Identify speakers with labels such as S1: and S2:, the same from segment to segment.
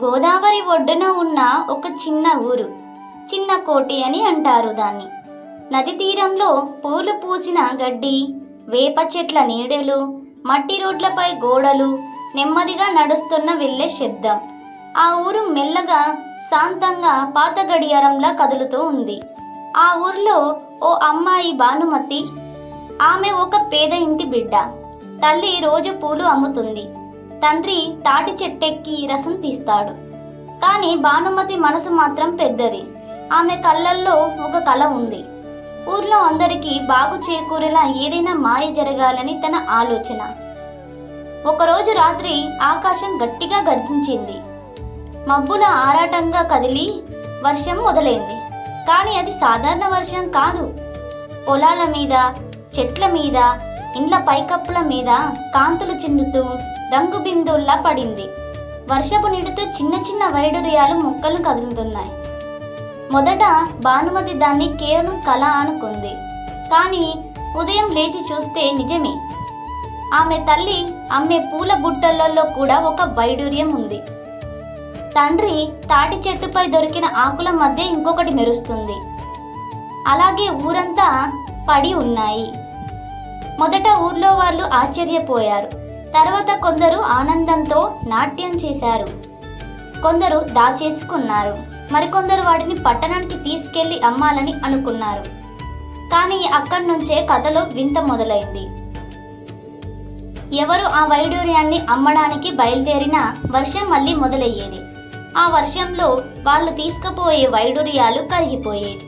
S1: గోదావరి ఒడ్డున ఉన్న ఒక చిన్న ఊరు, చిన్న కోటి అని అంటారు దాన్ని. నది తీరంలో పూలు పూసిన గడ్డి, వేప చెట్ల నీడలు, మట్టి రోడ్లపై గోడలు, నెమ్మదిగా నడుస్తున్న వెళ్ళే శబ్దం. ఆ ఊరు మెల్లగా శాంతంగా పాత గడియారంలా కదులుతూ ఉంది. ఆ ఊర్లో ఓ అమ్మాయి భానుమతి. ఆమె ఒక పేద ఇంటి బిడ్డ. తల్లి రోజు పూలు అమ్ముతుంది, తండ్రి తాటి చెట్టెక్కి రసం తీస్తాడు. కానీ భానుమతి మనసు మాత్రం పెద్దది. ఆమె కళ్ళల్లో ఒక కల ఉంది. ఊర్లో అందరికీ బాగు చేకూరేలా ఏదైనా మాయ జరగాలని తన ఆలోచన. ఒకరోజు రాత్రి ఆకాశం గట్టిగా గర్జించింది. మబ్బుల ఆరాటంగా కదిలి వర్షం మొదలైంది. కానీ అది సాధారణ వర్షం కాదు. పొలాల మీద, చెట్ల మీద, ఇండ్ల పైకప్పుల మీద కాంతులు చిందుతూ రంగు బిందువుల్లా పడింది. వర్షపు నీటితో చిన్న చిన్న వైడూర్యాలు మొక్కలు కదులుతున్నాయి. మొదట భానుమతి దాన్ని కేవలం కళ అనుకుంది. కానీ ఉదయం లేచి చూస్తే నిజమే. ఆమె తల్లి అమ్మే పూల బుట్టలలో కూడా ఒక వైడూర్యం ఉంది. తండ్రి తాటి చెట్టుపై దొరికిన ఆకుల మధ్య ఇంకొకటి మెరుస్తుంది. అలాగే ఊరంతా పడి ఉన్నాయి. మొదట ఊర్లో వాళ్ళు ఆశ్చర్యపోయారు. తర్వాత కొందరు ఆనందంతో నాట్యం చేశారు, కొందరు దాచేసుకున్నారు, మరికొందరు వాటిని పట్టణానికి తీసుకెళ్లి అమ్మాలని అనుకున్నారు. కానీ అక్కడి నుంచే కథలో వింత మొదలైంది. ఎవరు ఆ వైడూర్యాన్ని అమ్మడానికి బయలుదేరినా వర్షం మళ్ళీ మొదలయ్యేది. ఆ వర్షంలో వాళ్ళు తీసుకుపోయే వైడూర్యాలు కరిగిపోయేవి.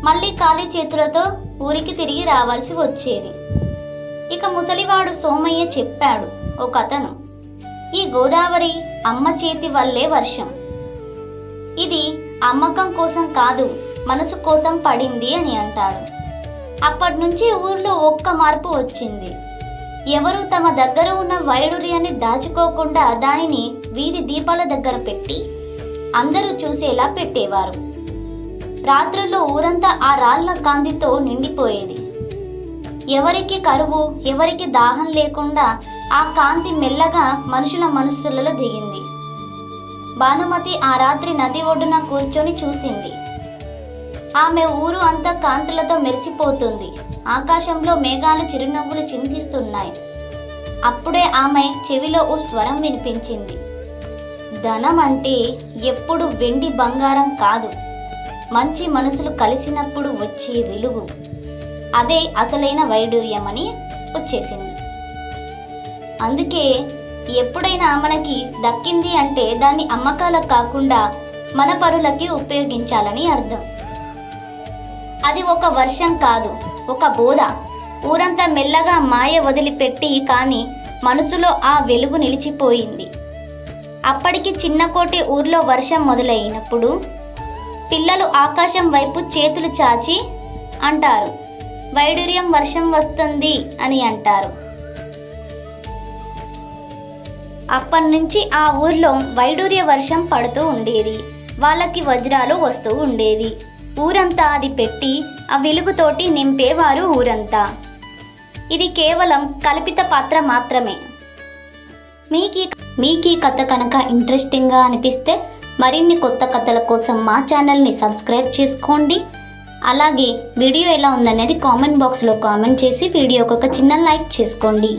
S1: మళ్ళీ ఖాళీ చేతులతో ఊరికి తిరిగి రావాల్సి వచ్చేది. ఇక ముసలివాడు సోమయ్య చెప్పాడు ఓ కథను. ఈ గోదావరి అమ్మ చేతి వల్లే వర్షం. ఇది అమ్మకం కోసం కాదు, మనసు కోసం పడింది అని అంటాడు. అప్పటి నుంచి ఊర్లో ఒక్క మార్పు వచ్చింది. ఎవరు తమ దగ్గర ఉన్న వైడూర్యాన్ని దాచుకోకుండా దానిని వీధి దీపాల దగ్గర పెట్టి అందరూ చూసేలా పెట్టేవారు. రాత్రుల్లో ఊరంతా ఆ రాళ్ల కాంతితో నిండిపోయేది. ఎవరికి కరువు, ఎవరికి దాహం లేకుండా ఆ కాంతి మెల్లగా మనుషుల మనస్సులలో దిగింది. భానుమతి ఆ రాత్రి నది ఒడ్డున కూర్చొని చూసింది. ఆమె ఊరు అంతా కాంతులతో మెరిసిపోతుంది. ఆకాశంలో మేఘాలు చిరునవ్వులు చింతిస్తున్నాయి. అప్పుడే ఆమె చెవిలో ఓ స్వరం వినిపించింది. ధనం అంటే ఎప్పుడు వెండి బంగారం కాదు, మంచి మనసులు కలిసినప్పుడు వచ్చే వెలుగు. అదే అసలైన వైడూర్యమని వచ్చేసింది. అందుకే ఎప్పుడైనా మనకి దక్కింది అంటే దాన్ని అమ్మకాలకు కాకుండా మన పరులకి ఉపయోగించాలని అర్థం. అది ఒక వర్షం కాదు, ఒక బోధ. ఊరంతా మెల్లగా మాయ వదిలిపెట్టి కానీ మనసులో ఆ వెలుగు నిలిచిపోయింది. అప్పటికి చిన్నకోటి ఊర్లో వర్షం మొదలైనప్పుడు పిల్లలు ఆకాశం వైపు చేతులు చాచి అంటారు, వైడూర్యం వర్షం వస్తుంది అని అంటారు. అప్పటి నుంచి ఆ ఊర్లో వైడూర్య వర్షం పడుతూ ఉండేది. వాళ్ళకి వజ్రాలు వస్తూ ఉండేది. ఊరంతా అది పెట్టి ఆ వెలుగుతోటి నింపేవారు ఊరంతా. ఇది కేవలం కల్పిత పాత్ర మాత్రమే. మీకు ఈ కథ కనుక ఇంట్రెస్టింగ్గా అనిపిస్తే మరిన్ని కొత్త కథల కోసం మా ఛానల్ని సబ్స్క్రైబ్ చేసుకోండి. అలాగే వీడియో ఎలా ఉందనేది కామెంట్ బాక్స్లో కామెంట్ చేసి వీడియోకి ఒక చిన్న లైక్ చేసుకోండి.